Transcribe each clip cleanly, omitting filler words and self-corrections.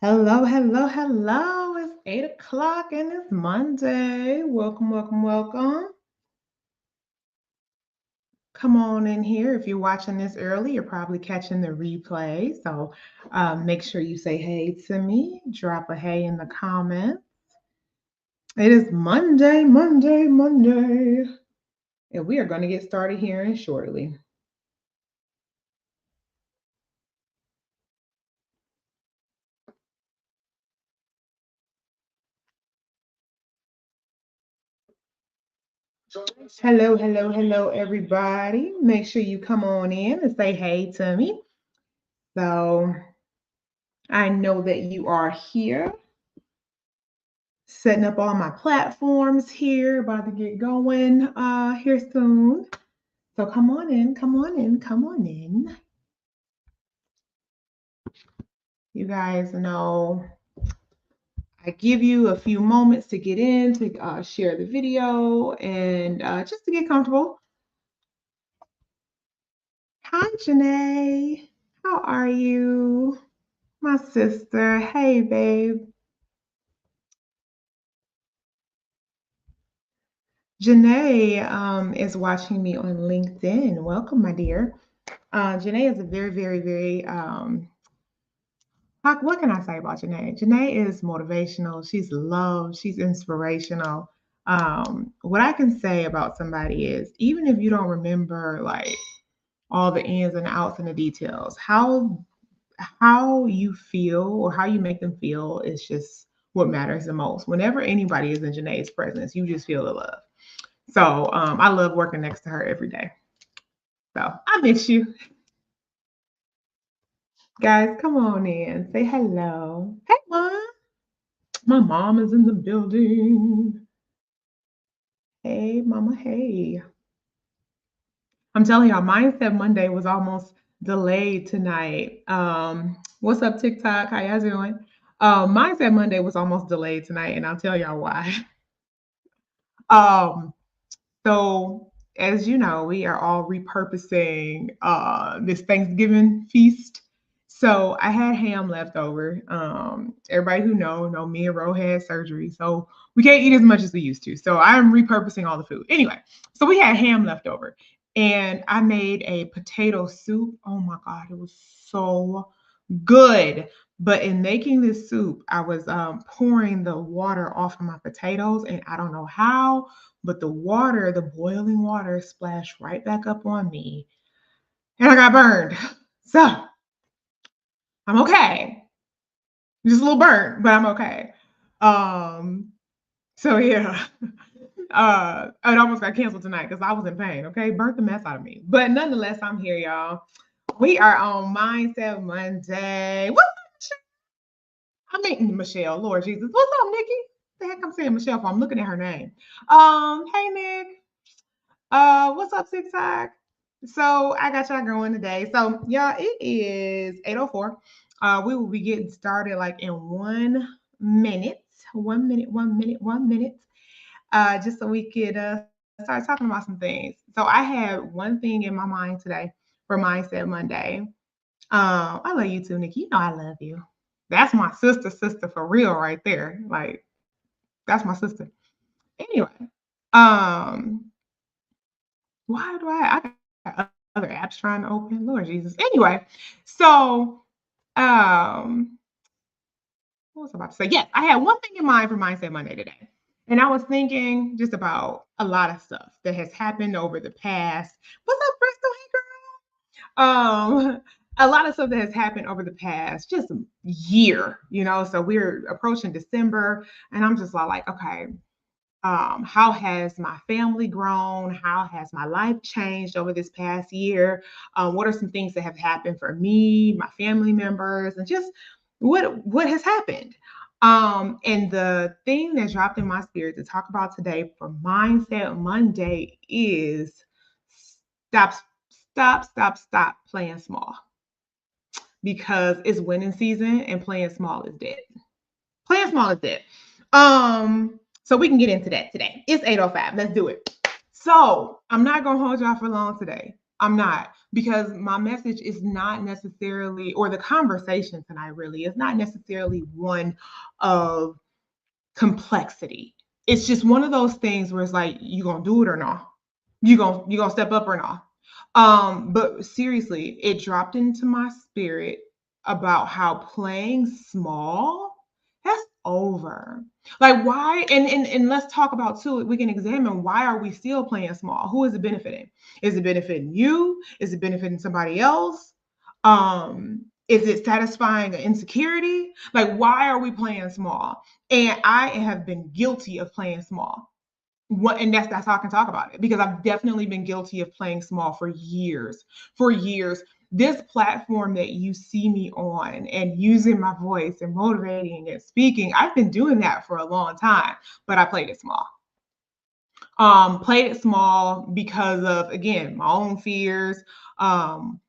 Hello, hello, hello. It's 8 o'clock and it's Monday. Welcome, welcome, welcome. Come on in here. If you're watching this early, you're probably catching the replay. So make sure you say hey to me. Drop a hey in the comments. It is Monday, Monday, Monday. And we are going to get started here in shortly. Hello, hello, hello, everybody. Make sure you come on in and say hey to me. So I know that you are here. Setting up all my platforms here, about to get going here soon. So come on in, come on in, come on in. You guys know I give you a few moments to get in, to share the video, and just to get comfortable. Hi, Janae. How are you? My sister. Hey, babe. Janae is watching me on LinkedIn. Welcome, my dear. Janae is a very, very, very what can I say about Janae? Janae is motivational. She's love. She's inspirational. What I can say about somebody is, even if you don't remember like all the ins and outs and the details, how you feel or how you make them feel is just what matters the most. Whenever anybody is in Janae's presence, you just feel the love. So I love working next to her every day. So I miss you. Guys, come on in. Say hello. Hey, Mom. My mom is in the building. Hey, Mama. Hey. I'm telling y'all, Mindset Monday was almost delayed tonight. What's up, TikTok? How y'all doing? Mindset Monday was almost delayed tonight, and I'll tell y'all why. Um, so as you know, we are all repurposing this Thanksgiving feast. So I had ham left over. Everybody who know me and Ro had surgery, so we can't eat as much as we used to. So I'm repurposing all the food. Anyway, so we had ham left over, and I made a potato soup. Oh my God, it was so good. But in making this soup, I was pouring the water off of my potatoes, and I don't know how, but the water, the boiling water, splashed right back up on me, and I got burned. So I'm okay. Just a little burnt, but I'm okay. Um, so yeah. It almost got canceled tonight because I was in pain. Okay, burnt the mess out of me. But nonetheless, I'm here, y'all. We are on Mindset Monday. What's up, I mean Michelle, Lord Jesus. What's up, Nikki? The heck I'm saying Michelle for I'm looking at her name. Hey Nick. What's up, TikTok? So I got y'all going today. So y'all, it is 8:04. We will be getting started like in 1 minute. 1 minute, 1 minute, 1 minute. Just so we could start talking about some things. So I had one thing in my mind today for Mindset Monday. I love you too, Nikki. You know I love you. That's my sister for real right there. Like that's my sister. Anyway, um, why do I got other apps trying to open? Lord Jesus. Anyway, so what was I about to say? Yes, I had one thing in mind for Mindset Monday today. And I was thinking just about a lot of stuff that has happened over the past. What's up, Bristol? Hey, girl. A lot of stuff that has happened over the past just year, So we're approaching December, and I'm just like, okay, how has my family grown? How has my life changed over this past year? What are some things that have happened for me, my family members, and just what has happened? And the thing that dropped in my spirit to talk about today for Mindset Monday is stop, stop playing small because it's winning season and playing small is dead. Playing small is dead. So we can get into that today. It's 8:05. Let's do it. So I'm not gonna hold y'all for long today. I'm not. because my message is not necessarily, or the conversation tonight really is not necessarily one of complexity. It's just one of those things where it's like, you gonna do it or not? You gonna step up or not? But seriously, it dropped into my spirit about how playing small, that's over. Like why? And let's talk about too. We can examine, why are we still playing small? Who is it benefiting? Is it benefiting you? Is it benefiting somebody else? Is it satisfying an insecurity? Like, why are we playing small? And I have been guilty of playing small. What, and that's how I can talk about it, because I've definitely been guilty of playing small for years. For years. This platform that you see me on and using my voice and motivating and speaking, I've been doing that for a long time, but I played it small. Played it small because of, again, my own fears.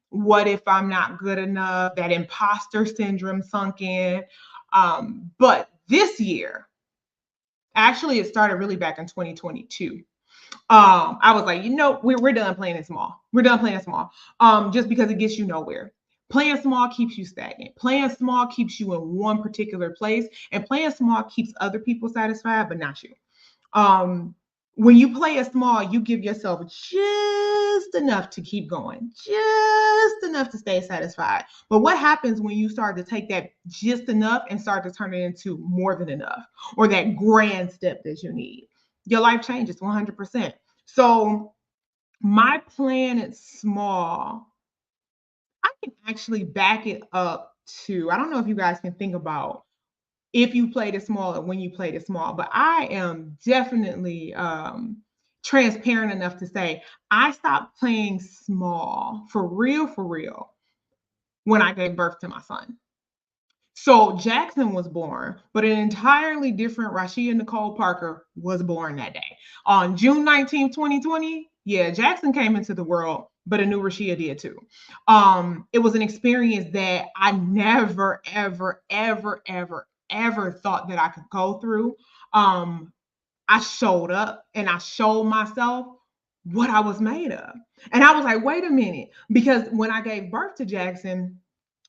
What if I'm not good enough? That imposter syndrome sunk in. But this year, actually, it started really back in 2022. I was like, we're done playing it small. We're done playing it small. Just because it gets you nowhere. Playing small keeps you stagnant. Playing small keeps you in one particular place, and playing small keeps other people satisfied, but not you. When you play it small, you give yourself just enough to keep going, just enough to stay satisfied. But what happens when you start to take that just enough and start to turn it into more than enough, or that grand step that you need? Your life changes 100%. So my plan is small. I can actually back it up to, I don't know if you guys can think about if you played it small or when you played it small, but I am definitely transparent enough to say I stopped playing small for real when I gave birth to my son. So Jackson was born, but an entirely different Rashia Nicole Parker was born that day. On June 19th, 2020, yeah, Jackson came into the world, but a new Rashia did too. It was an experience that I never, ever thought that I could go through. I showed up and I showed myself what I was made of. And I was like, wait a minute, because when I gave birth to Jackson,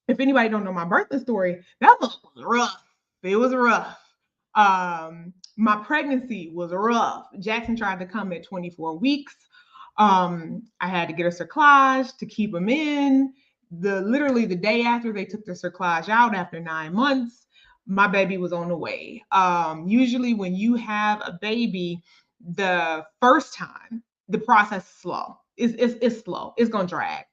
if anybody don't know my birthday story, that was rough. It was rough. My pregnancy was rough. Jackson tried to come at 24 weeks. I had to get a cerclage to keep him in. Literally the day after they took the cerclage out, after 9 months, my baby was on the way. Usually when you have a baby, the first time, the process is slow. It's slow. It's gonna drag.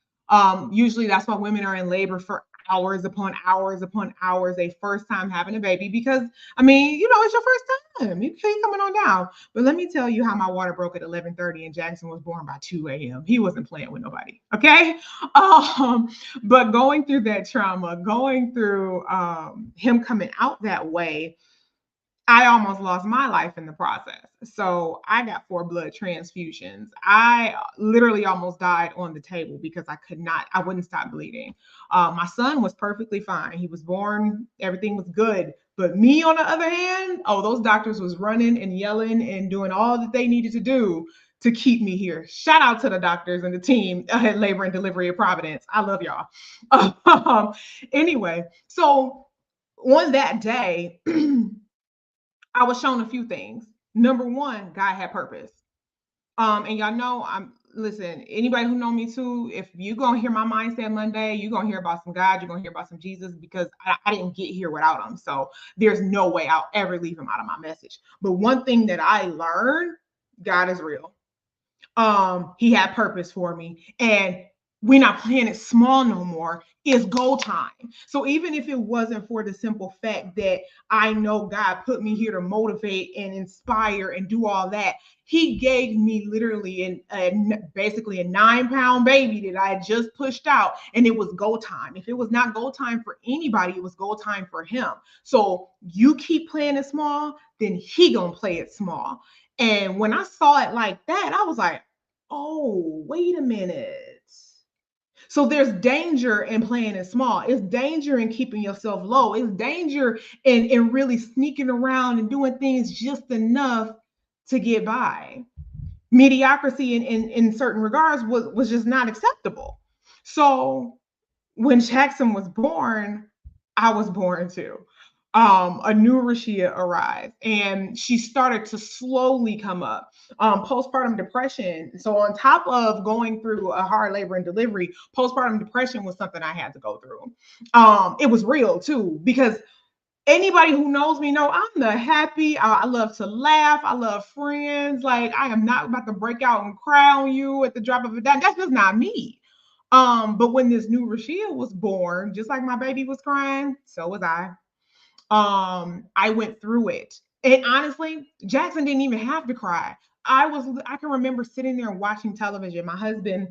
Usually that's why women are in labor for hours upon hours upon hours, a first time having a baby, because I mean, it's your first time. You keep coming on down. But let me tell you how my water broke at 11:30 and Jackson was born by 2 a.m. He wasn't playing with nobody. Okay. But going through that trauma, going through him coming out that way, I almost lost my life in the process. So I got 4 blood transfusions. I literally almost died on the table because I wouldn't stop bleeding. My son was perfectly fine. He was born, everything was good. But me, on the other hand, those doctors was running and yelling and doing all that they needed to do to keep me here. Shout out to the doctors and the team at Labor and Delivery of Providence. I love y'all. Anyway, so on that day, I was shown a few things. Number one, God had purpose. And y'all know, listen, anybody who know me too, if you're gonna hear my mindset Monday, you're gonna hear about some God, you're gonna hear about some Jesus, because I didn't get here without him. So there's no way I'll ever leave him out of my message. But one thing that I learned, God is real. He had purpose for me. And we're not playing it small no more. It's go time. So even if it wasn't for the simple fact that I know God put me here to motivate and inspire and do all that, he gave me literally basically a 9-pound baby that I had just pushed out, and it was go time. If it was not go time for anybody, it was go time for him. So you keep playing it small, then he gonna play it small. And when I saw it like that, I was like, oh, wait a minute. So there's danger in playing it small. It's danger in keeping yourself low. It's danger in really sneaking around and doing things just enough to get by. Mediocrity in certain regards was just not acceptable. So when Jackson was born, I was born too. A new Rashia arrived and she started to slowly come up. Postpartum depression. So, on top of going through a hard labor and delivery, postpartum depression was something I had to go through. It was real too, because anybody who knows me know I'm the happy. I love to laugh. I love friends. Like, I am not about to break out and cry on you at the drop of a dime. That's just not me. But when this new Rashia was born, just like my baby was crying, so was I. I went through it. And honestly, Jackson didn't even have to cry. I can remember sitting there and watching television. My husband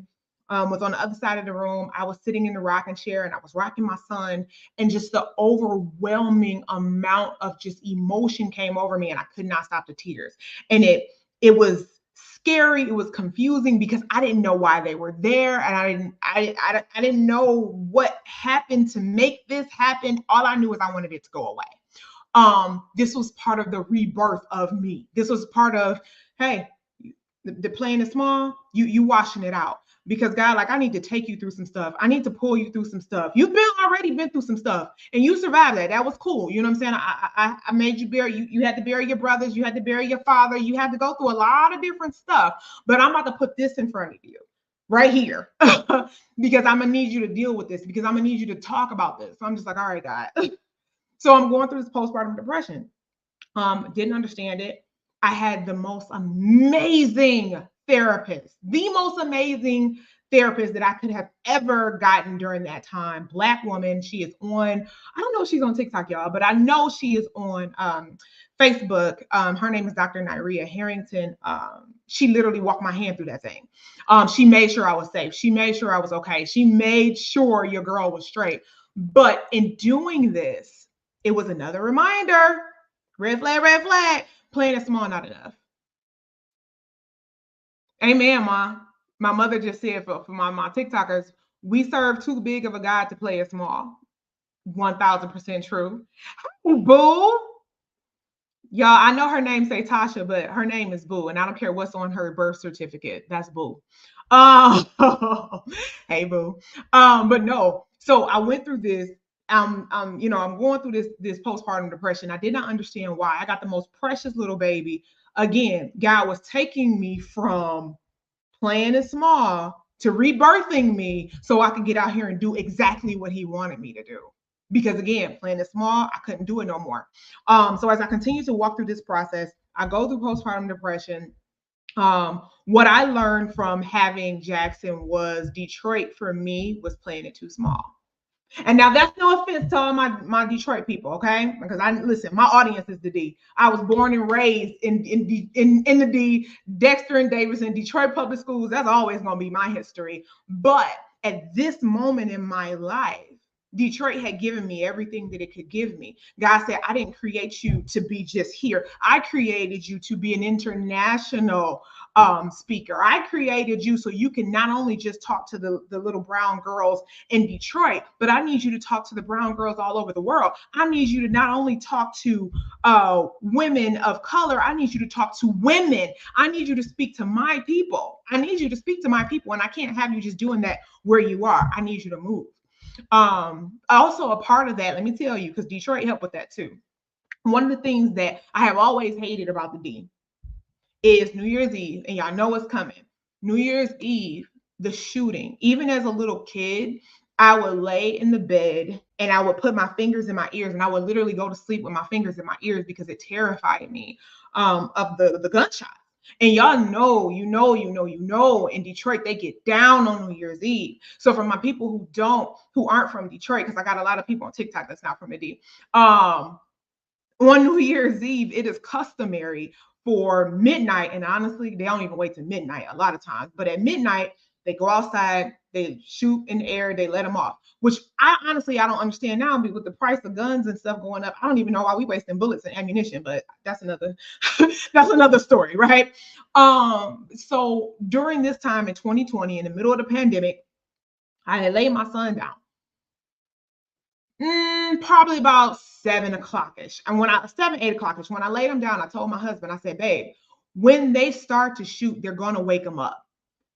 was on the other side of the room. I was sitting in the rocking chair and I was rocking my son, and just the overwhelming amount of just emotion came over me, and I could not stop the tears. And it was scary. It was confusing because I didn't know why they were there, and I didn't know what happened to make this happen. All I knew is I wanted it to go away. This was part of the rebirth of me. This was part of, hey, the plan is small, you washing it out. Because God, like, I need to take you through some stuff. I need to pull you through some stuff. You've already been through some stuff and you survived that. That was cool. You know what I'm saying? I made you bury you. You had to bury your brothers. You had to bury your father. You had to go through a lot of different stuff. But I'm about to put this in front of you right here because I'm gonna need you to deal with this, because I'm gonna need you to talk about this. So I'm just like, all right, God. So I'm going through this postpartum depression. Didn't understand it. I had the most amazing therapist, the most amazing therapist that I could have ever gotten during that time. Black woman. She is on, I don't know if she's on TikTok, y'all, but I know she is on Facebook. Her name is Dr. Nyria Harrington. She literally walked my hand through that thing. She made sure I was safe. She made sure I was okay. She made sure your girl was straight. But in doing this, it was another reminder. Red flag, red flag. Playing it small, not enough. Amen, Ma. My mother just said for my TikTokers, we serve too big of a God to play it small. 1000% true. Hey, Boo. Y'all, I know her name say Tasha, but her name is Boo, and I don't care what's on her birth certificate. That's Boo. Um, hey, Boo. But no. So I went through this. I'm going through this postpartum depression. I did not understand why. I got the most precious little baby. Again, God was taking me from playing it small to rebirthing me so I could get out here and do exactly what He wanted me to do. Because again, playing it small, I couldn't do it no more. So as I continue to walk through this process, I go through postpartum depression. What I learned from having Jackson was Detroit for me was playing it too small. And now that's no offense to all my Detroit people, okay? Because I listen, my audience is the D. I was born and raised in the D, Dexter and Davis in Detroit public schools. That's always gonna be my history. But at this moment in my life, Detroit had given me everything that it could give me. God said, I didn't create you to be just here. I created you to be an international speaker. I created you so you can not only just talk to the little brown girls in Detroit, but I need you to talk to the brown girls all over the world. I need you to not only talk to women of color, I need you to talk to women. I need you to speak to my people. I need you to speak to my people, and I can't have you just doing that where you are. I need you to move. Also a part of that, let me tell you, because Detroit helped with that too. One of the things that I have always hated about the D is New Year's Eve, and y'all know what's coming. New Year's Eve, the shooting. Even as a little kid, I would lay in the bed and I would put my fingers in my ears, and I would literally go to sleep with my fingers in my ears because it terrified me of the gunshot. And y'all know, in Detroit, they get down on New Year's Eve. So for my people who aren't from Detroit, because I got a lot of people on TikTok that's not from the D, on New Year's Eve, it is customary for midnight, and honestly, they don't even wait till midnight a lot of times, but at midnight, they go outside, they shoot in the air, they let them off, which I don't understand now, because with the price of guns and stuff going up, I don't even know why we wasting bullets and ammunition, but that's another that's another story, right? So during this time in 2020, in the middle of the pandemic, I had laid my son down. Probably about 7 o'clock-ish. And 8 o'clock-ish, when I laid him down, I told my husband, I said, babe, when they start to shoot, they're going to wake him up.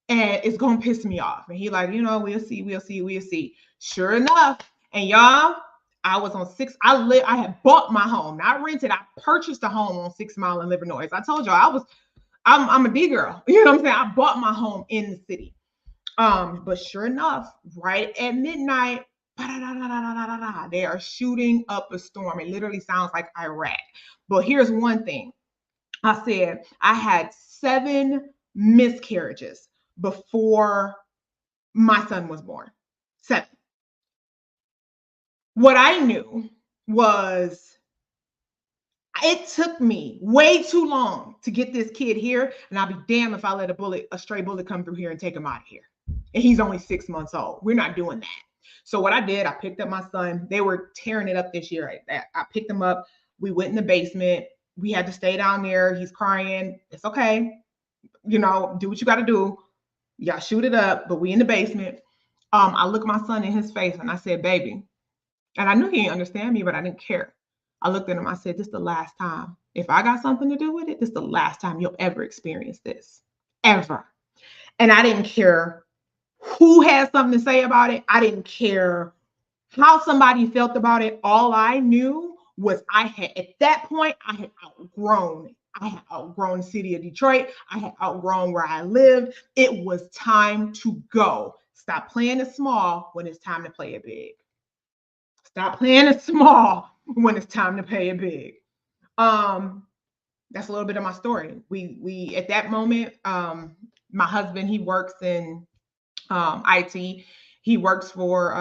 and it's gonna piss me off. And he like, we'll see, we'll see, we'll see. Sure enough, and y'all, I was on I had bought my home, not rented. I purchased a home on 6 Mile in Livernois. I told y'all I'm a D girl. You know what I'm saying? I bought my home in the city. But sure enough, right at midnight, they are shooting up a storm. It literally sounds like Iraq. But here's one thing. I said I had 7 miscarriages before my son was born. 7. What I knew was it took me way too long to get this kid here, and I'll be damned if I let a stray bullet come through here and take him out of here. And he's only 6 months old. We're not doing that. So what I did, I picked up my son. They were tearing it up this year. I picked him up. We went in the basement. We had to stay down there. He's crying. It's okay. Do what you got to do. Y'all shoot it up, but we in the basement. I looked my son in his face and I said, baby. And I knew he didn't understand me, but I didn't care. I looked at him. I said, this is the last time. If I got something to do with it, this is the last time you'll ever experience this. Ever. And I didn't care who had something to say about it. I didn't care how somebody felt about it. All I knew was at that point, I had outgrown the city of Detroit. I had outgrown where I lived. It was time to go. Stop playing it small when it's time to play it big. Stop playing it small when it's time to play it big. That's a little bit of my story. We at that moment, my husband, he works in IT. He works for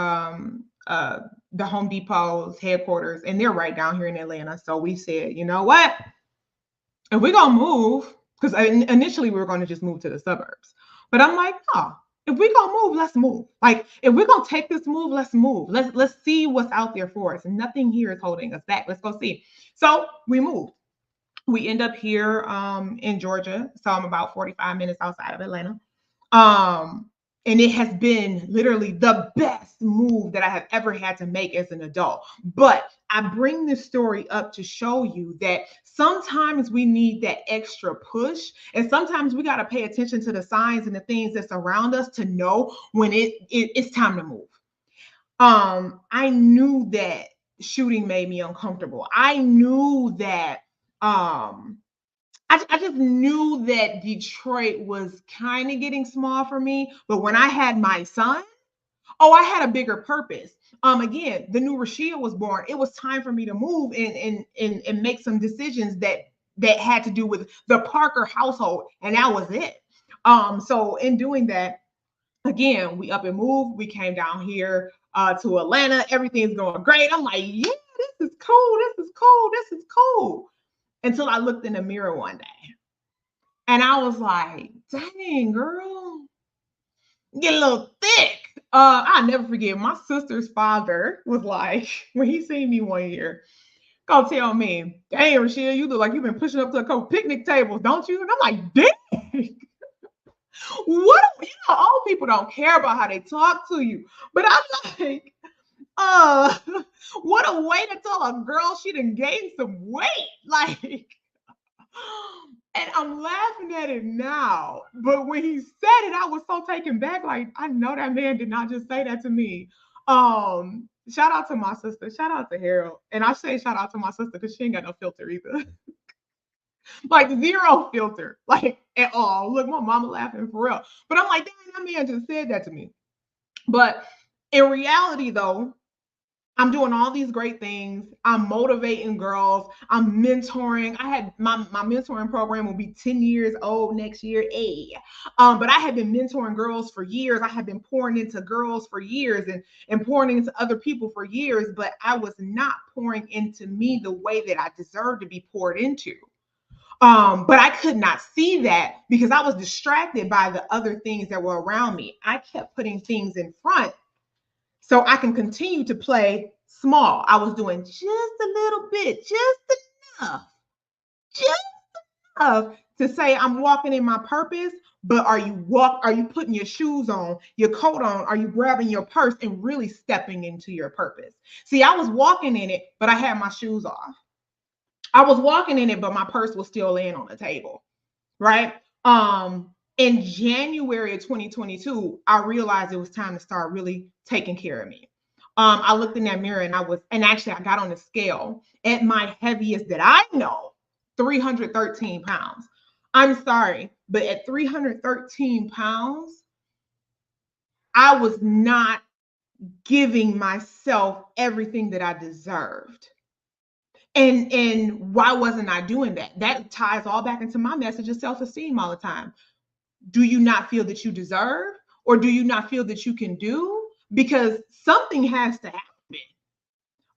the Home Depot's headquarters, and they're right down here in Atlanta. So we said, you know what? If we're going to move, because initially we were going to just move to the suburbs. But I'm like, no, if we're going to move, let's move. Like, if we're going to take this move, let's move. Let's see what's out there for us. And nothing here is holding us back. Let's go see. So we moved. We end up here in Georgia. So I'm about 45 minutes outside of Atlanta. And it has been literally the best move that I have ever had to make as an adult. But I bring this story up to show you that sometimes we need that extra push. And sometimes we got to pay attention to the signs and the things that's around us to know when it's time to move. I knew that shooting made me uncomfortable. I knew that I just knew that Detroit was kind of getting small for me. But when I had my son, I had a bigger purpose. Again, the new Rashia was born. It was time for me to move and make some decisions that had to do with the Parker household, and that was it. So in doing that, again, we up and moved. We came down here to Atlanta. Everything's going great. I'm like, yeah, this is cool. This is cool. This is cool. Until I looked in the mirror one day. And I was like, dang, girl, get a little thick. I'll never forget, my sister's father was like, when he seen me one year, go tell me, dang, Rashia, you look like you've been pushing up to a couple picnic tables, don't you? And I'm like, dang. Old people don't care about how they talk to you. But I'm like, what a way to tell a girl she done gained some weight. Like, and I'm laughing at it now. But when he said it, I was so taken back. Like, I know that man did not just say that to me. Shout out to my sister. Shout out to Harold. And I say shout out to my sister because she ain't got no filter either. Like, zero filter. Like, at all. Look, my mama laughing for real. But I'm like, damn, that man just said that to me. But in reality, though, I'm doing all these great things. I'm motivating girls. I'm mentoring. I had my mentoring program will be 10 years old next year. But I have been mentoring girls for years. I have been pouring into girls for years and pouring into other people for years, but I was not pouring into me the way that I deserve to be poured into. But I could not see that because I was distracted by the other things that were around me. I kept putting things in front so I can continue to play small. I was doing just a little bit, just enough to say I'm walking in my purpose. But are you putting your shoes on, your coat on? Are you grabbing your purse and really stepping into your purpose? See, I was walking in it, but I had my shoes off. I was walking in it, but my purse was still laying on the table, right? In January of 2022, I realized it was time to start really taking care of me. I looked in that mirror and actually I got on the scale at my heaviest that I know, 313 pounds. I'm sorry, but at 313 pounds, I was not giving myself everything that I deserved. And why wasn't I doing that? That ties all back into my message of self-esteem all the time. Do you not feel that you deserve, or do you not feel that you can do? Because something has to happen.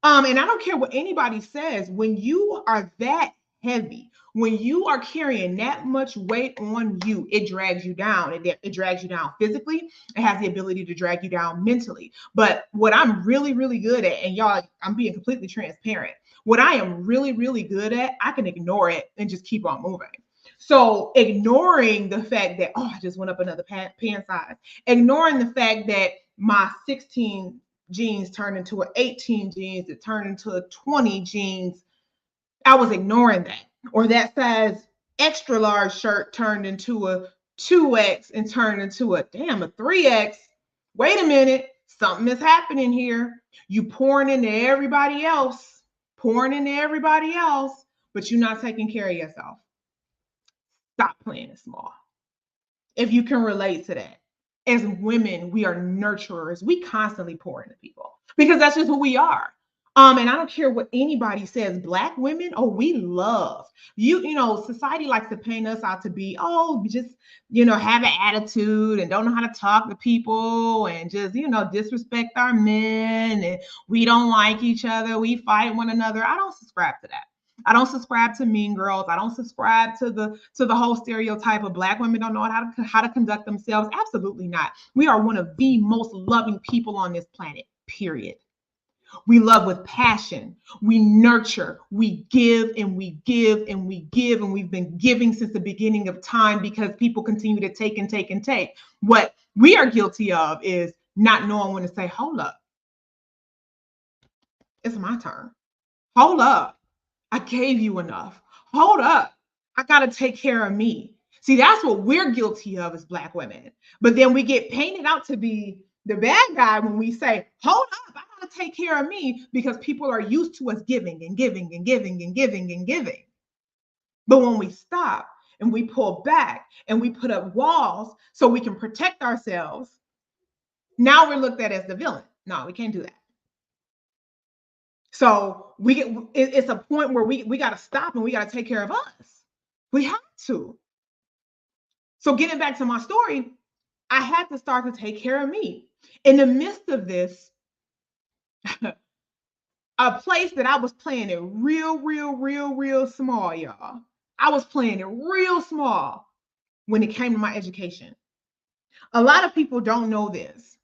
And I don't care what anybody says, when you are that heavy, when you are carrying that much weight on you, it drags you down. It drags you down physically. It has the ability to drag you down mentally. But what I'm really, really good at, and y'all, I'm being completely transparent. What I am really, really good at, I can ignore it and just keep on moving. So ignoring the fact that, oh, I just went up another pant size, ignoring the fact that my 16 jeans turned into an 18 jeans, it turned into a 20 jeans. I was ignoring that. Or that size extra large shirt turned into a 2X and turned into a 3X. Wait a minute, something is happening here. You pouring into everybody else, but you're not taking care of yourself. Stop playing it small. If you can relate to that. As women, we are nurturers. We constantly pour into people because that's just who we are. And I don't care what anybody says. Black women, oh, we love you. You know, society likes to paint us out to be, oh, just have an attitude and don't know how to talk to people and just disrespect our men, and we don't like each other. We fight one another. I don't subscribe to that. I don't subscribe to mean girls. I don't subscribe to the whole stereotype of Black women don't know how to conduct themselves. Absolutely not. We are one of the most loving people on this planet, period. We love with passion. We nurture. We give and we give and we give. And we've been giving since the beginning of time because people continue to take and take and take. What we are guilty of is not knowing when to say, hold up. It's my turn. Hold up. I gave you enough. Hold up. I got to take care of me. See, that's what we're guilty of as Black women. But then we get painted out to be the bad guy when we say, hold up, I got to take care of me, because people are used to us giving and giving and giving and giving and giving. But when we stop and we pull back and we put up walls so we can protect ourselves, now we're looked at as the villain. No, we can't do that. So it's a point where we got to stop and we got to take care of us. We have to. So getting back to my story, I had to start to take care of me. In the midst of this, a place that I was playing it real small, y'all. I was playing it real small when it came to my education. A lot of people don't know this.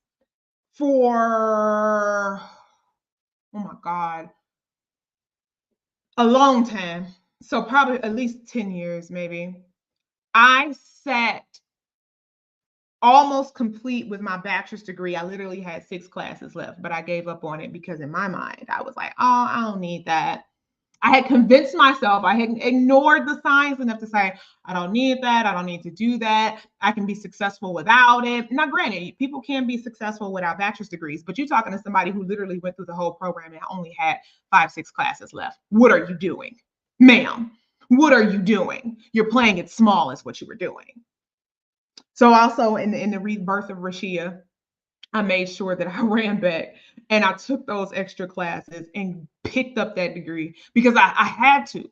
For, oh my God, a long time, so probably at least 10 years, maybe, I sat almost complete with my bachelor's degree. I literally had 6 classes left, but I gave up on it because in my mind, I was like, oh, I don't need that. I had convinced myself, I had ignored the signs enough to say, I don't need that. I don't need to do that. I can be successful without it. Now, granted, people can be successful without bachelor's degrees, but you're talking to somebody who literally went through the whole program and only had 5, 6 classes left. What are you doing, ma'am? What are you doing? You're playing it small is what you were doing. So also in the rebirth of Rashia, I made sure that I ran back and I took those extra classes and picked up that degree because I had to.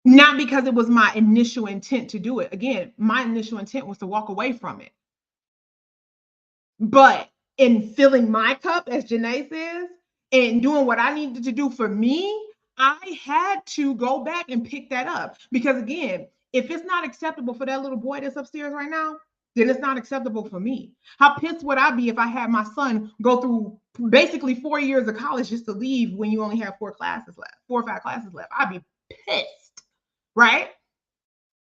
Not because it was my initial intent to do it. Again, my initial intent was to walk away from it. But in filling my cup, as Janae says, and doing what I needed to do for me, I had to go back and pick that up. Because again, if it's not acceptable for that little boy that's upstairs right now, then it's not acceptable for me. How pissed would I be if I had my son go through basically 4 years of college just to leave when you only have 4 classes left, 4 or 5 classes left? I'd be pissed, right?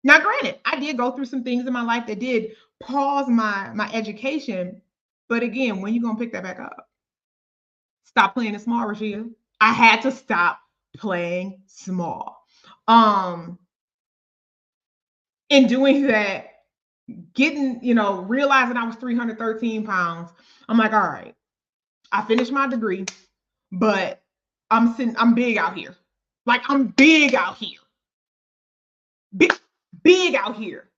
Now, granted, I did go through some things in my life that did pause my education. But again, when you gonna pick that back up? Stop playing it small, Rashia. I had to stop playing small. In doing that, getting, realizing I was 313 pounds, I'm like, all right, I finished my degree, but I'm big out here. Like, I'm big out here. Big, big out here.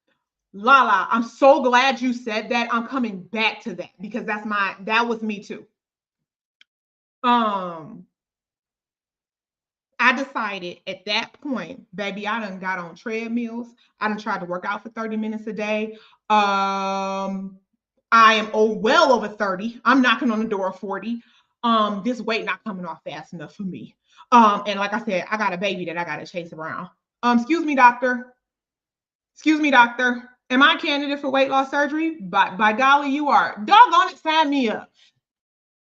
Lala, I'm so glad you said that. I'm coming back to that because that was me too. Um, I decided at that point, baby, I done got on treadmills. I done tried to work out for 30 minutes a day. I am well over 30. I'm knocking on the door of 40. This weight not coming off fast enough for me. And like I said, I got a baby that I gotta chase around. Excuse me, doctor. Excuse me, doctor. Am I a candidate for weight loss surgery? By golly, you are. Doggone it, sign me up.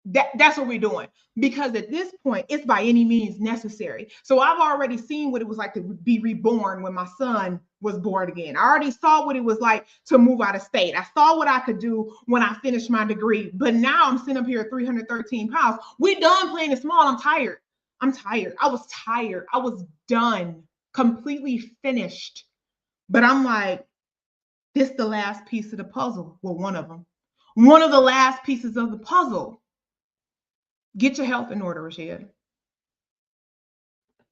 That's what we're doing, because at this point it's by any means necessary. So I've already seen what it was like to be reborn when my son was born again. I already saw what it was like to move out of state. I saw what I could do when I finished my degree, but now I'm sitting up here at 313 pounds. We done playing it small. I'm tired. I was tired. I was done, completely finished. But I'm like, this is the last piece of the puzzle. Well, one of them, one of the last pieces of the puzzle. Get your health in order, Rashida.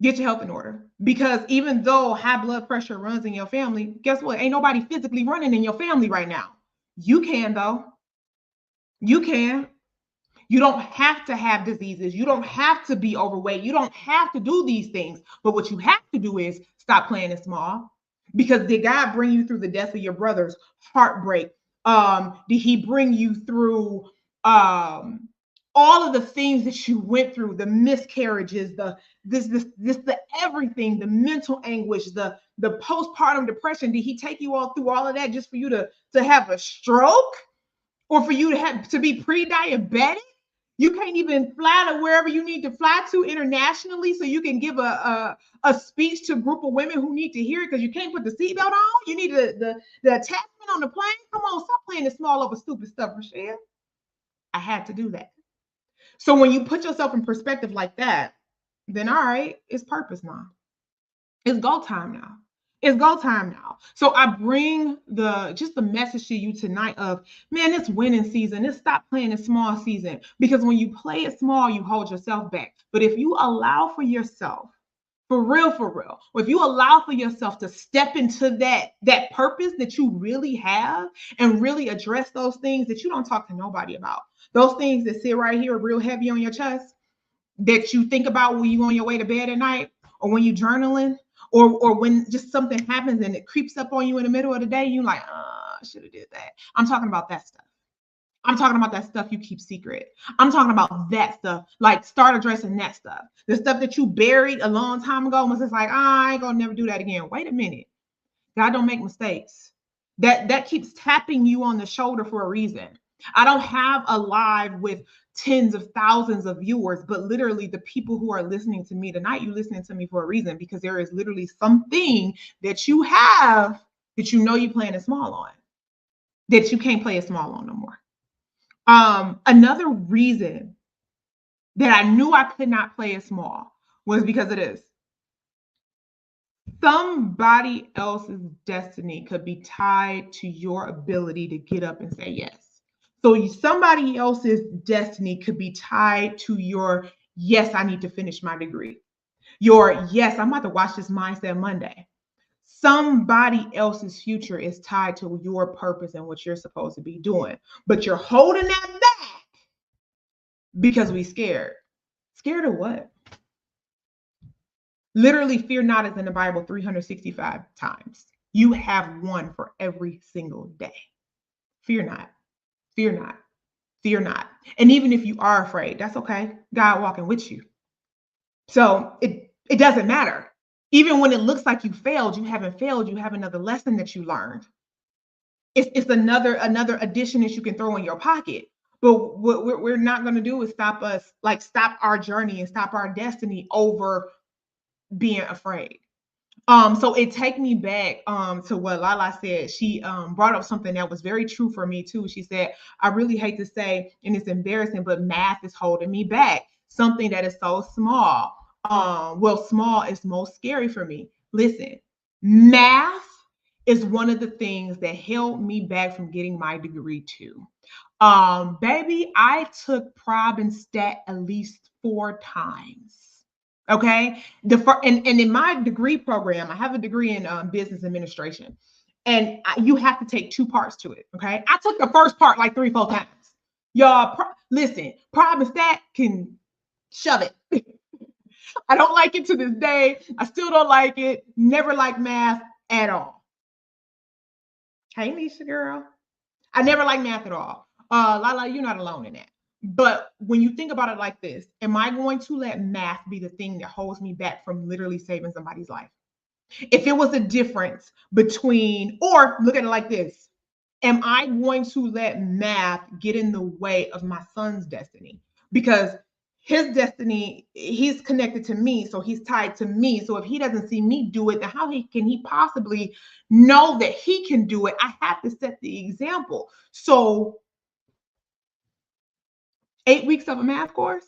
Get your health in order. Because even though high blood pressure runs in your family, guess what? Ain't nobody physically running in your family right now. You can, though. You can. You don't have to have diseases. You don't have to be overweight. You don't have to do these things. But what you have to do is stop playing it small. Because did God bring you through the death of your brother's heartbreak? Did he bring you through all of the things that you went through, the miscarriages, the everything, the mental anguish, the postpartum depression? Did he take you all through all of that just for you to have a stroke, or for you to have to be pre-diabetic? You can't even fly to wherever you need to fly to internationally so you can give a speech to a group of women who need to hear it, because you can't put the seatbelt on. You need the attachment on the plane. Come on, stop playing it small over stupid stuff, Rochelle. I had to do that. So when you put yourself in perspective like that, then all right, it's purpose now. It's go time now. It's go time now. So I bring the message to you tonight of, man, it's winning season. It's stop playing a small season, because when you play it small, you hold yourself back. But if you allow for yourself, for real, if you allow for yourself to step into that purpose that you really have, and really address those things that you don't talk to nobody about, those things that sit right here real heavy on your chest, that you think about when you're on your way to bed at night, or when you're journaling, or when just something happens and it creeps up on you in the middle of the day, you're like, I should have did that. I'm talking about that stuff. I'm talking about that stuff you keep secret. I'm talking about that stuff. Like, start addressing that stuff. The stuff that you buried a long time ago and was just like, I ain't gonna never do that again. Wait a minute. God don't make mistakes. That keeps tapping you on the shoulder for a reason. I don't have a live with tens of thousands of viewers, but literally the people who are listening to me tonight, you listening to me for a reason, because there is literally something that you have that you know you're playing it small on, that you can't play it small on no more. Another reason that I knew I could not play it small was because of this. Somebody else's destiny could be tied to your ability to get up and say yes. So somebody else's destiny could be tied to your, yes, I need to finish my degree. Your, yes, I'm about to watch this Mindset Monday. Somebody else's future is tied to your purpose and what you're supposed to be doing. But you're holding that back because we scared. Scared of what? Literally, fear not is in the Bible 365 times. You have one for every single day. Fear not. Fear not. Fear not. And even if you are afraid, that's okay. God walking with you. So it doesn't matter. Even when it looks like you failed, you haven't failed. You have another lesson that you learned. It's another addition that you can throw in your pocket. But what we're not going to do is stop our journey and stop our destiny over being afraid. So it take me back to what Lala said. She brought up something that was very true for me too. She said, I really hate to say, and it's embarrassing, but math is holding me back. Something that is so small. Small is most scary for me. Listen, math is one of the things that held me back from getting my degree too. Baby, I took prob and stat at least 4 times. Okay. And in my degree program, I have a degree in business administration, and you have to take 2 parts to it. Okay. I took the first part like 3, 4 times. Y'all, listen, prob and stat can shove it. I don't like it to this day. I still don't like it. Never liked math at all. Hey, Nisha girl. I never liked math at all. Lala, you're not alone in that. But when you think about it like this, am I going to let math be the thing that holds me back from literally saving somebody's life? If it was a difference between, or look at it like this, am I going to let math get in the way of my son's destiny? Because his destiny, he's connected to me, so he's tied to me. So if he doesn't see me do it, then how can he possibly know that he can do it? I have to set the example. So 8 weeks of a math course?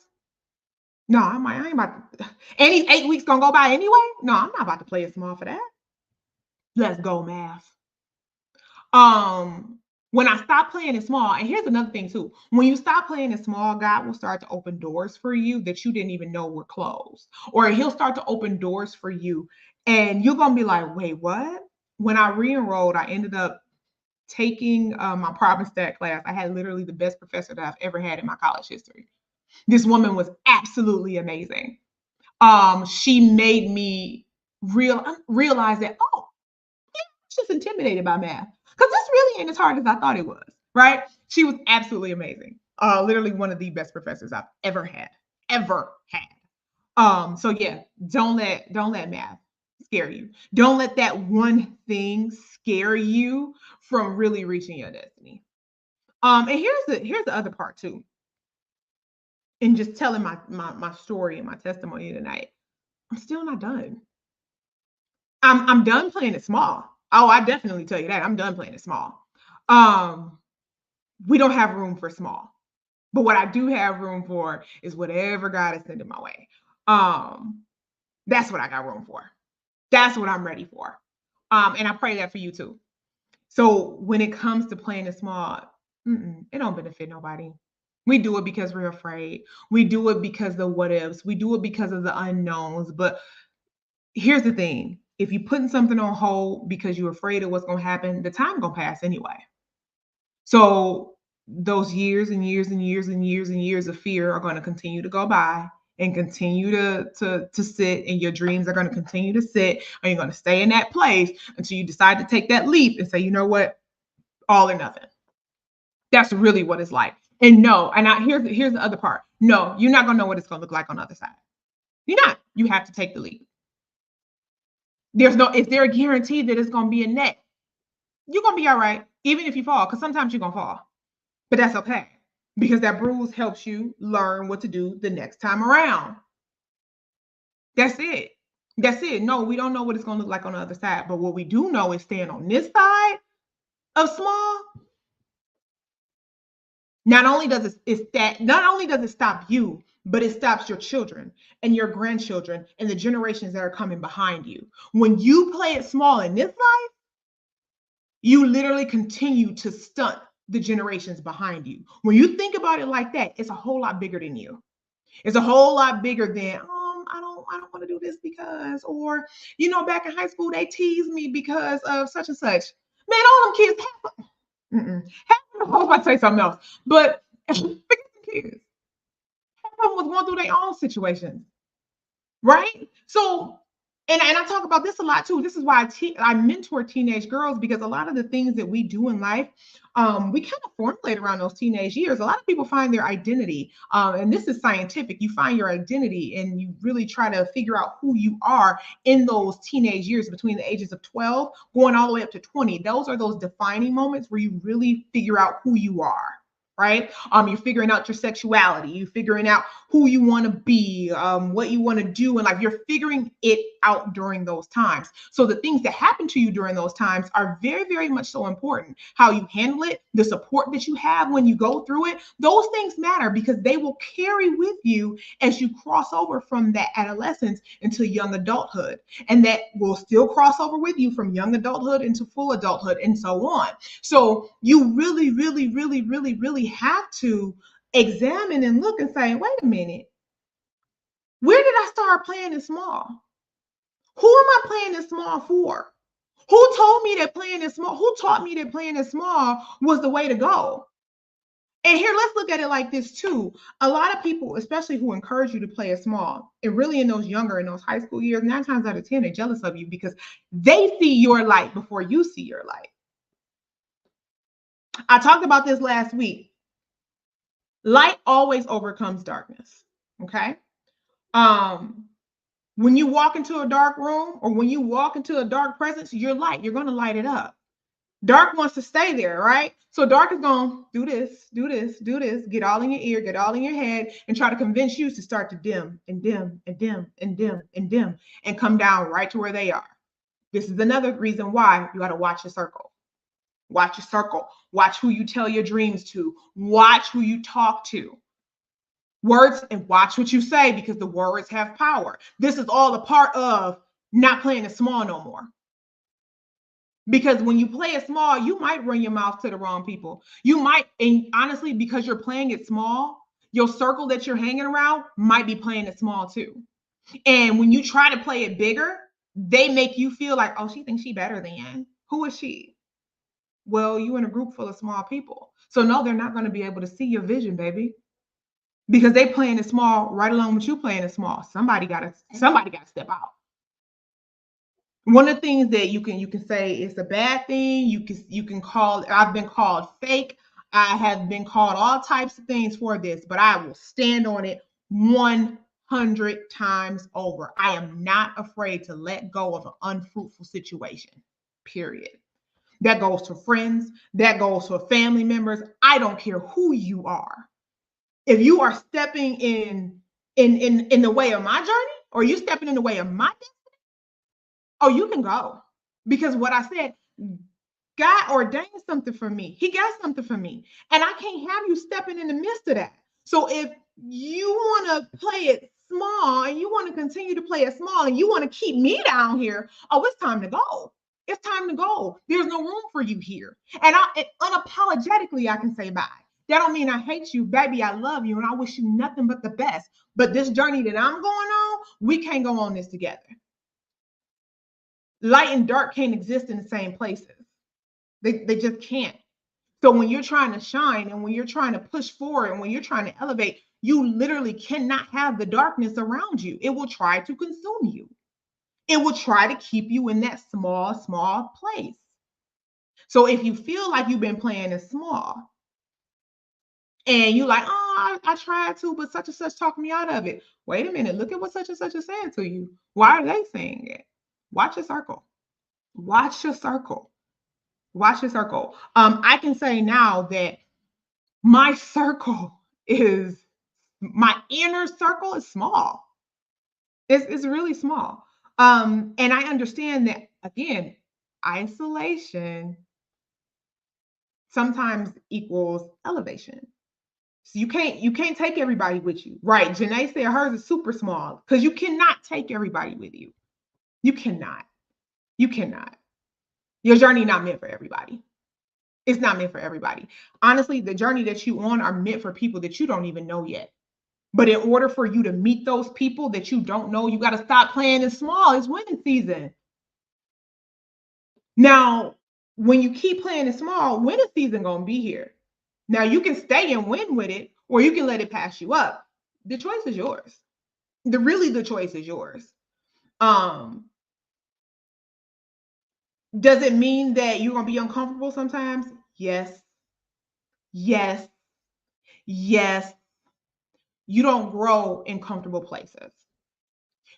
No, I ain't about to. Any 8 weeks gonna go by anyway? No, I'm not about to play it small for that. Let's go, math. Um, when I stop playing it small, and here's another thing too. When you stop playing it small, God will start to open doors for you that you didn't even know were closed. Or he'll start to open doors for you, and you're gonna be like, wait, what? When I re-enrolled, I ended up taking my private stat class. I had literally the best professor that I've ever had in my college history. This woman was absolutely amazing. She made me realize that, oh, yeah, I was just intimidated by math because this really ain't as hard as I thought it was, right? She was absolutely amazing. Literally one of the best professors I've ever had, ever had. So yeah, don't let math scare you. Don't let that one thing scare you from really reaching your destiny. And here's the other part too. And just telling my story and my testimony tonight. I'm still not done. I'm done playing it small. Oh, I definitely tell you that. I'm done playing it small. Um, we don't have room for small. But what I do have room for is whatever God is sending my way. Um, that's what I got room for. That's what I'm ready for. And I pray that for you too. So when it comes to playing it small, it don't benefit nobody. We do it because we're afraid. We do it because the what ifs. We do it because of the unknowns. But here's the thing: if you're putting something on hold because you're afraid of what's gonna happen, the time gonna pass anyway. So those years and years and years and years and years of fear are going to continue to go by and continue to sit, and your dreams are going to continue to sit, and you're going to stay in that place until you decide to take that leap and say, you know what, all or nothing. That's really what it's like. And no, and here's the other part. No, you're not going to know what it's going to look like on the other side. You're not. You have to take the leap. Is there a guarantee that it's going to be a net? You're going to be all right, even if you fall, because sometimes you're going to fall. But that's okay, because that bruise helps you learn what to do the next time around. That's it. That's it. No, we don't know what it's going to look like on the other side. But what we do know is staying on this side of small. Not only does it stop you, but it stops your children and your grandchildren and the generations that are coming behind you. When you play it small in this life, you literally continue to stunt the generations behind you. When you think about it like that, it's a whole lot bigger than you. It's a whole lot bigger than, I don't want to do this because, or, back in high school, they teased me because of such and such. Man, all them kids, I was about to say something else, but forget the kids. Half of them was going through their own situations, right? So, and I talk about this a lot too. This is why I mentor teenage girls, because a lot of the things that we do in life, we kind of formulate around those teenage years. A lot of people find their identity, and this is scientific. You find your identity, and you really try to figure out who you are in those teenage years between the ages of 12 going all the way up to 20. Those are those defining moments where you really figure out who you are. right? You're figuring out your sexuality, you're figuring out who you want to be, what you want to do in life. You're figuring it out during those times. So the things that happen to you during those times are very, very much so important. How you handle it, the support that you have when you go through it, those things matter because they will carry with you as you cross over from that adolescence into young adulthood. And that will still cross over with you from young adulthood into full adulthood and so on. So you really, really, really, really, really have to examine and look and say, wait a minute, where did I start playing it small? Who am I playing it small for? Who told me that playing it small? Who taught me that playing it small was the way to go? And here, let's look at it like this too. A lot of people, especially who encourage you to play it small, and really in those younger, in those high school years, 9 times out of 10, they're jealous of you because they see your light before you see your light. I talked about this last week. Light always overcomes darkness. Okay. Um, when you walk into a dark room or when you walk into a dark presence, you're light. You're going to light it up. Dark wants to stay there, right? So dark is going to do this, do this, do this, get all in your ear, get all in your head, and try to convince you to start to dim and dim and dim and dim and dim and come down right to where they are. This is another reason why you got to watch your circle. Watch your circle. Watch who you tell your dreams to. Watch who you talk to. Words, and watch what you say because the words have power. This is all a part of not playing it small no more. Because when you play it small, you might run your mouth to the wrong people. You might, and honestly, because you're playing it small, your circle that you're hanging around might be playing it small too. And when you try to play it bigger, they make you feel like, oh, she thinks she better than. Who is she? Well, you're in a group full of small people. So no, they're not going to be able to see your vision, baby. Because they playing it small right along with you playing it small. Somebody gotta step out. One of the things that you can say is a bad thing. You can call, I've been called fake. I have been called all types of things for this, but I will stand on it 100 times over. I am not afraid to let go of an unfruitful situation. Period. That goes to friends, that goes to family members. I don't care who you are. If you are stepping in the way of my journey, or you stepping in the way of my destiny, oh, you can go. Because what I said, God ordained something for me. He got something for me. And I can't have you stepping in the midst of that. So if you want to play it small and you want to continue to play it small and you want to keep me down here, oh, it's time to go. It's time to go. There's no room for you here. And unapologetically, I can say bye. That don't mean I hate you, baby. I love you and I wish you nothing but the best. But this journey that I'm going on, we can't go on this together. Light and dark can't exist in the same places. They just can't. So when you're trying to shine and when you're trying to push forward and when you're trying to elevate, you literally cannot have the darkness around you. It will try to consume you. It will try to keep you in that small, small place. So if you feel like you've been playing it small and you're like, oh, I tried to, but such and such talked me out of it. Wait a minute, look at what such and such is saying to you. Why are they saying it? Watch your circle. Watch your circle. Watch your circle. I can say now that my circle is, my inner circle is small. It's really small. And I understand that again, isolation sometimes equals elevation. So you can't take everybody with you. Right. Janae said hers is super small because you cannot take everybody with you. You cannot. You cannot. Your journey not meant for everybody. It's not meant for everybody. Honestly, the journey that you on are meant for people that you don't even know yet. But in order for you to meet those people that you don't know, you got to stop playing it small. It's winning season. Now, when you keep playing it small, winning season gonna be here. Now you can stay and win with it, or you can let it pass you up. The choice is yours. The choice is yours. Um, does it mean that you're gonna be uncomfortable sometimes? Yes. Yes. Yes. You don't grow in comfortable places.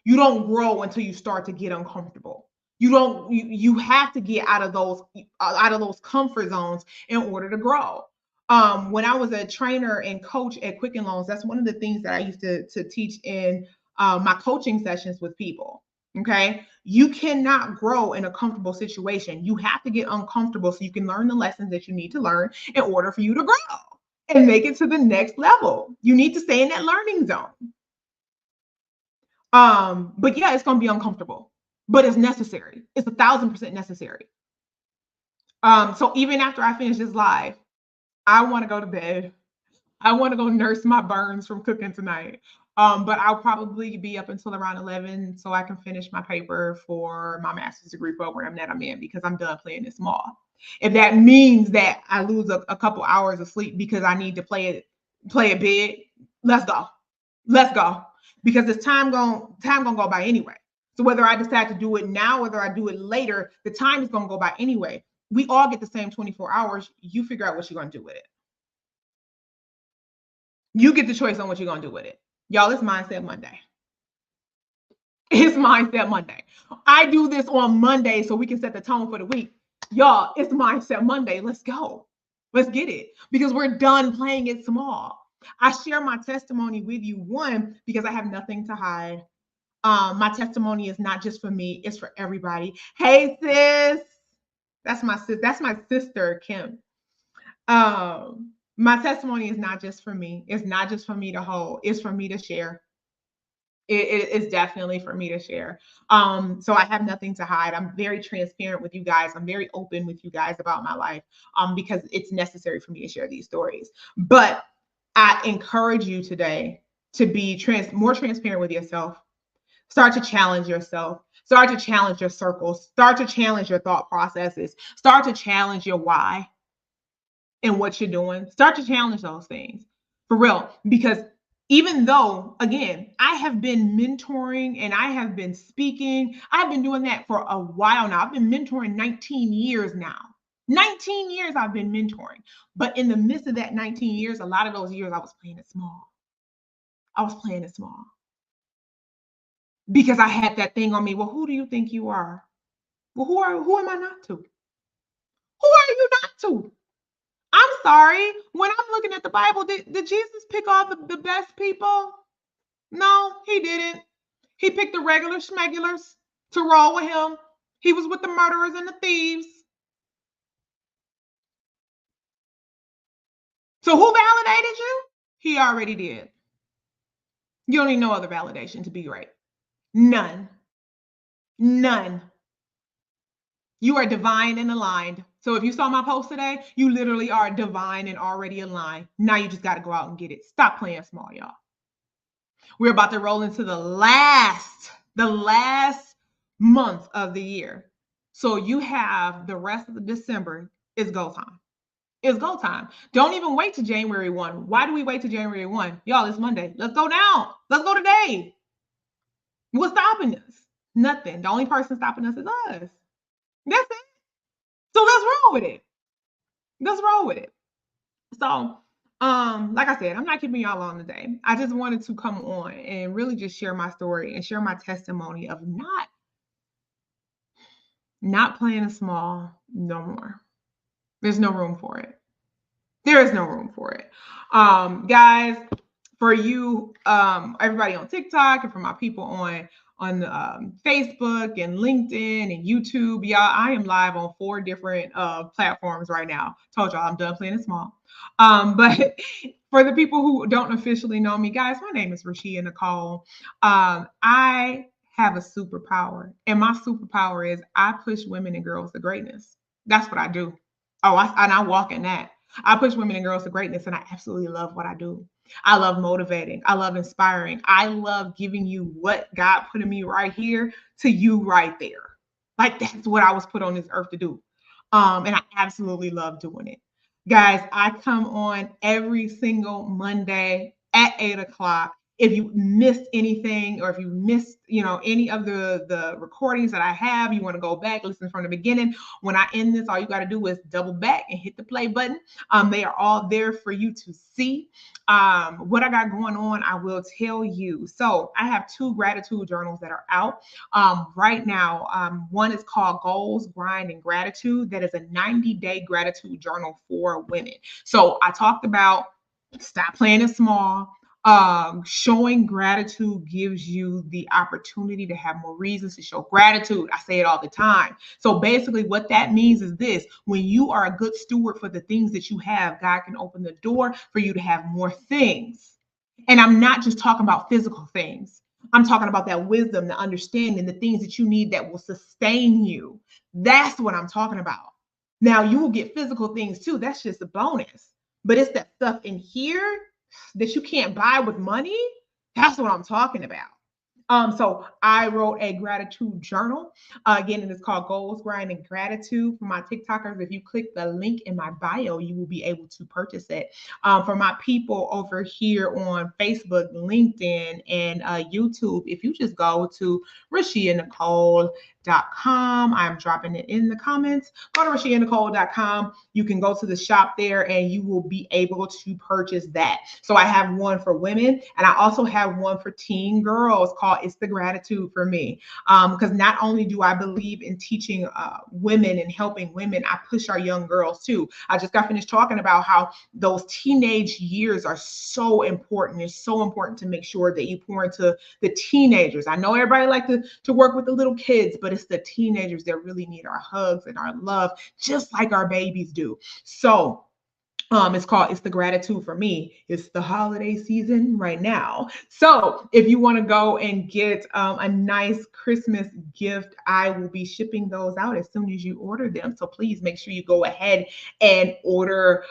You don't grow until you start to get uncomfortable. You have to get out of those comfort zones in order to grow. When I was a trainer and coach at Quicken Loans, that's one of the things that I used to teach in my coaching sessions with people. Okay. You cannot grow in a comfortable situation. You have to get uncomfortable so you can learn the lessons that you need to learn in order for you to grow and make it to the next level. You need to stay in that learning zone. But yeah, it's going to be uncomfortable, but it's necessary. It's 1,000% necessary. So even after I finish this live, I want to go to bed. I want to go nurse my burns from cooking tonight. But I'll probably be up until around 11 so I can finish my paper for my master's degree program that I'm in because I'm done playing it small. If that means that I lose a couple hours of sleep because I need to play it big, let's go. Let's go. Because this time gonna go by anyway. So whether I decide to do it now, whether I do it later, the time is gonna go by anyway. We all get the same 24 hours. You figure out what you're gonna do with it. You get the choice on what you're gonna do with it. Y'all, it's Mindset Monday. It's Mindset Monday. I do this on Monday so we can set the tone for the week. Y'all, it's Mindset Monday. Let's go. Let's get it. Because we're done playing it small. I share my testimony with you, one, because I have nothing to hide. My testimony is not just for me, it's for everybody. Hey, sis. That's my sister, Kim. My testimony is not just for me. It's not just for me to hold. It's for me to share. It's definitely for me to share. So I have nothing to hide. I'm very transparent with you guys. I'm very open with you guys about my life, because it's necessary for me to share these stories. But I encourage you today to be more transparent with yourself. Start to challenge yourself. Start to challenge your circles. Start to challenge your thought processes. Start to challenge your why and what you're doing. Start to challenge those things for real. Because even though, again, I have been mentoring and I have been speaking, I've been doing that for a while now. I've been mentoring 19 years now. 19 years I've been mentoring. But in the midst of that 19 years, a lot of those years I was playing it small. I was playing it small. Because I had that thing on me. Well, who do you think you are? Well, who am I not to? Who are you not to? I'm sorry. When I'm looking at the Bible, did Jesus pick all the best people? No, he didn't. He picked the regular schmegulars to roll with him. He was with the murderers and the thieves. So who validated you? He already did. You don't need no other validation to be great. None. None. You are divine and aligned. So if you saw my post today, you literally are divine and already aligned. Now you just got to go out and get it. Stop playing small, y'all. We're about to roll into the last month of the year. So you have the rest of the December. It's go time. It's go time. Don't even wait to January 1. Why do we wait to January 1? Y'all, it's Monday. Let's go now. Let's go today. What's stopping us? Nothing. The only person stopping us is us. That's it. So let's roll with it. Let's roll with it. So, like I said, I'm not keeping y'all on today. I just wanted to come on and really just share my story and share my testimony of not playing it small no more. There's no room for it. There is no room for it. Guys, for you, everybody on TikTok, and for my people on Facebook and LinkedIn and YouTube, y'all, I am live on 4 different platforms right now. Told y'all I'm done playing it small. But for the people who don't officially know me, guys, my name is Rashia Nicole. I have a superpower, and my superpower is I push women and girls to greatness. That's what I do. I walk in that. I push women and girls to greatness, and I absolutely love what I do. I love motivating. I love inspiring. I love giving you what God put in me right here to you right there. Like, that's what I was put on this earth to do. And I absolutely love doing it. Guys, I come on every single Monday at 8 o'clock. if you missed anything, or if you missed, any of the recordings that I have, you want to go back, listen from the beginning. When I end this, all you got to do is double back and hit the play button. They are all there for you to see. What I got going on, I will tell you. So I have 2 gratitude journals that are out right now. One is called Goals, Grind, and Gratitude. That is a 90-day gratitude journal for women. So I talked about stop playing it small. Showing gratitude gives you the opportunity to have more reasons to show gratitude. I say it all the time. So basically, what that means is this: when you are a good steward for the things that you have, God can open the door for you to have more things. And I'm not just talking about physical things. I'm talking about that wisdom, the understanding, the things that you need that will sustain you. That's what I'm talking about. Now, you will get physical things too. That's just a bonus. But it's that stuff in here that you can't buy with money. That's what I'm talking about. So I wrote a gratitude journal. Again, it is called Goals, Grind, and Gratitude. For my TikTokers, if you click the link in my bio, you will be able to purchase it. For my people over here on Facebook, LinkedIn, and YouTube, if you just go to RashiaNicole.com, I'm dropping it in the comments. Go to RashiaNicole.com. You can go to the shop there and you will be able to purchase that. So I have one for women, and I also have one for teen girls called It's the Gratitude for Me. Because not only do I believe in teaching women and helping women, I push our young girls too. I just got finished talking about how those teenage years are so important. It's so important to make sure that you pour into the teenagers. I know everybody like to work with the little kids, but it's the teenagers that really need our hugs and our love, just like our babies do. So it's the Gratitude for Me. It's the holiday season right now. So if you want to go and get a nice Christmas gift, I will be shipping those out as soon as you order them. So please make sure you go ahead and order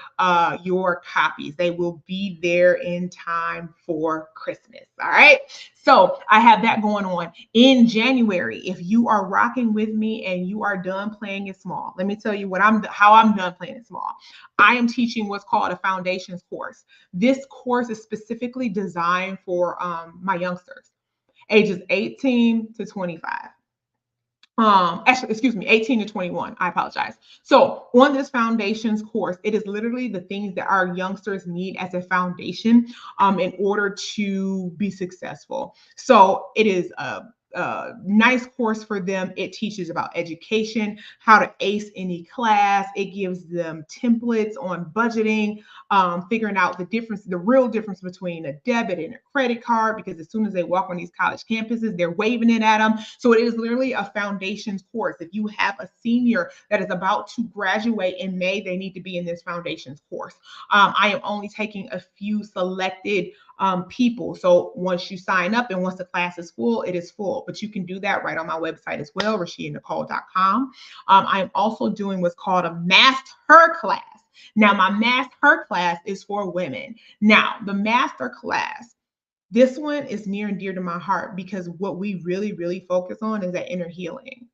your copies. They will be there in time for Christmas. All right. So I have that going on in January. If you are rocking with me and you are done playing it small, let me tell you how I'm done playing it small. I am teaching what's called a foundations course. This course is specifically designed for my youngsters, ages 18 to 25. Actually, excuse me, 18 to 21. I apologize. So on this foundations course, it is literally the things that our youngsters need as a foundation in order to be successful. So it is a nice course for them. It teaches about education, how to ace any class. It gives them templates on budgeting, figuring out the real difference between a debit and a credit card, because as soon as they walk on these college campuses, they're waving it at them. So it is literally a foundations course. If you have a senior that is about to graduate in May, they need to be in this foundations course. I am only taking a few selected people. So once you sign up and once the class is full, it is full. But you can do that right on my website as well, RashiaNicole.com. I'm also doing what's called a master class. Now, my master class is for women. Now, the master class, this one is near and dear to my heart because what we really, really focus on is that inner healing.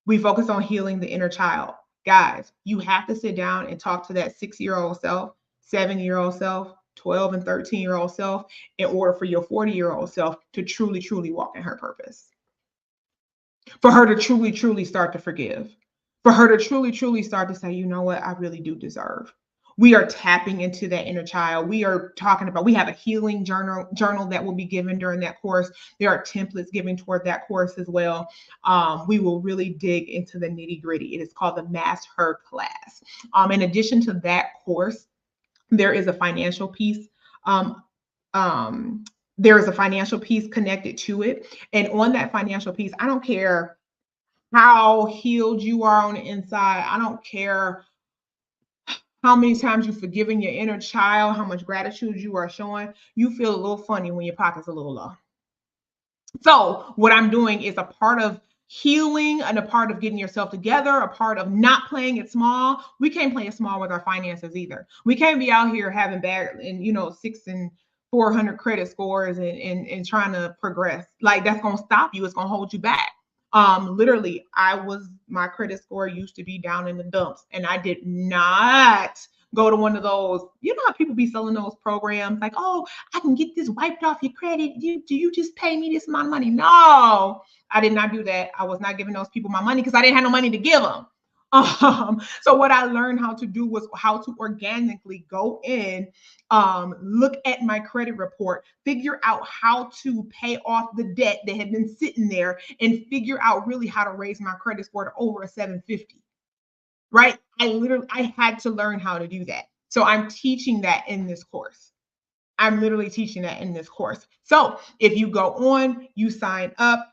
We focus on healing the inner child. Guys, you have to sit down and talk to that 6-year-old self, 7-year-old self, 12 and 13-year-old self in order for your 40-year-old self to truly, truly walk in her purpose. For her to truly, truly start to forgive. For her to truly, truly start to say, you know what, I really do deserve. We are tapping into that inner child. We are talking about, we have a healing journal that will be given during that course. There are templates given toward that course as well. We will really dig into the nitty gritty. It is called the Master Class. In addition to that course, there is a financial piece. There is a financial piece connected to it. And on that financial piece, I don't care how healed you are on the inside. I don't care how many times you've forgiven your inner child, how much gratitude you are showing. You feel a little funny when your pocket's a little low. So what I'm doing is a part of healing and a part of getting yourself together, a part of not playing it small. We can't play it small with our finances either. We can't be out here having bad and 600 and 400 credit scores and trying to progress. Like, that's going to stop you. It's going to hold you back. Literally, my credit score used to be down in the dumps, and I did not go to one of those, you know how people be selling those programs like, oh, I can get this wiped off your credit. Do you just pay me this amount of money? No, I did not do that. I was not giving those people my money because I didn't have no money to give them. So what I learned how to do was how to organically go in, look at my credit report, figure out how to pay off the debt that had been sitting there, and figure out really how to raise my credit score to over a 750. Right? I had to learn how to do that. So I'm teaching that in this course. I'm literally teaching that in this course. So if you go on, you sign up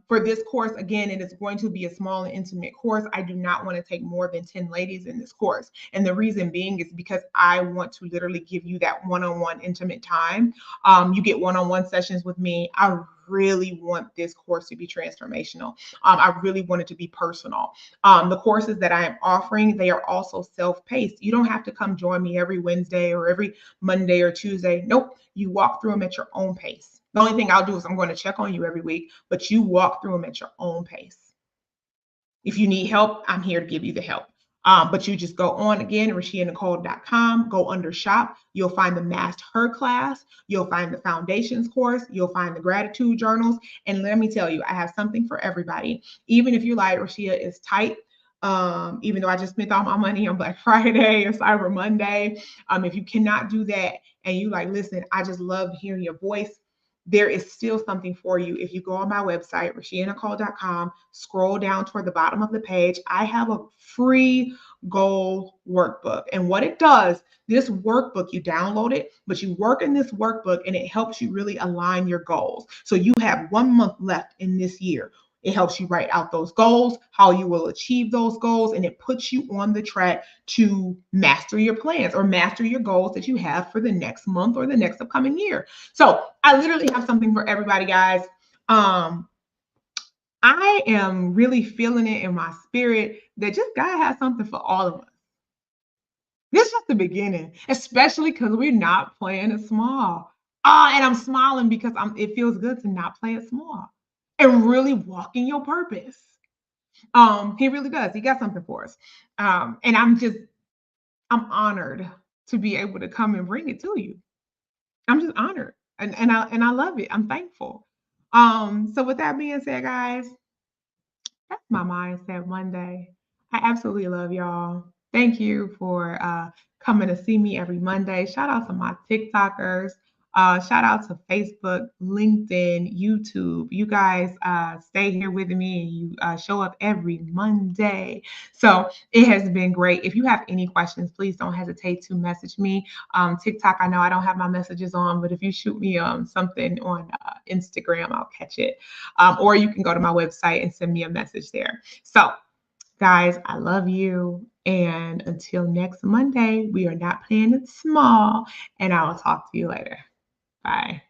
for this course, again, it is going to be a small and intimate course. I do not want to take more than 10 ladies in this course. And the reason being is because I want to literally give you that one-on-one intimate time. You get one-on-one sessions with me. I really want this course to be transformational. I really want it to be personal. The courses that I am offering, they are also self-paced. You don't have to come join me every Wednesday or every Monday or Tuesday. Nope. You walk through them at your own pace. The only thing I'll do is I'm going to check on you every week, but you walk through them at your own pace. If you need help, I'm here to give you the help. But you just go on again, RashiaNicole.com, go under shop. You'll find the Master Her class. You'll find the foundations course. You'll find the gratitude journals. And let me tell you, I have something for everybody. Even if you're like, Rashia is tight, even though I just spent all my money on Black Friday or Cyber Monday, if you cannot do that and you like, listen, I just love hearing your voice, there is still something for you. If you go on my website, RashiaNicole.com, scroll down toward the bottom of the page, I have a free goal workbook. And what it does, this workbook, you download it, but you work in this workbook and it helps you really align your goals. So you have 1 month left in this year. It helps you write out those goals, how you will achieve those goals, and it puts you on the track to master your plans or master your goals that you have for the next month or the next upcoming year. So I literally have something for everybody, guys. I am really feeling it in my spirit that just God has something for all of us. This is just the beginning, especially because we're not playing it small. And I'm smiling because it feels good to not play it small and really walk in your purpose. He really does. He got something for us. And I'm honored to be able to come and bring it to you. I'm just honored. And I love it. I'm thankful. So with that being said, guys, that's my Mindset Monday. I absolutely love y'all. Thank you for coming to see me every Monday. Shout out to my TikTokers. Shout out to Facebook, LinkedIn, YouTube. You guys stay here with me and you show up every Monday. So it has been great. If you have any questions, please don't hesitate to message me. TikTok, I know I don't have my messages on, but if you shoot me something on Instagram, I'll catch it. Or you can go to my website and send me a message there. So guys, I love you. And until next Monday, we are not playing it small. And I will talk to you later. Bye.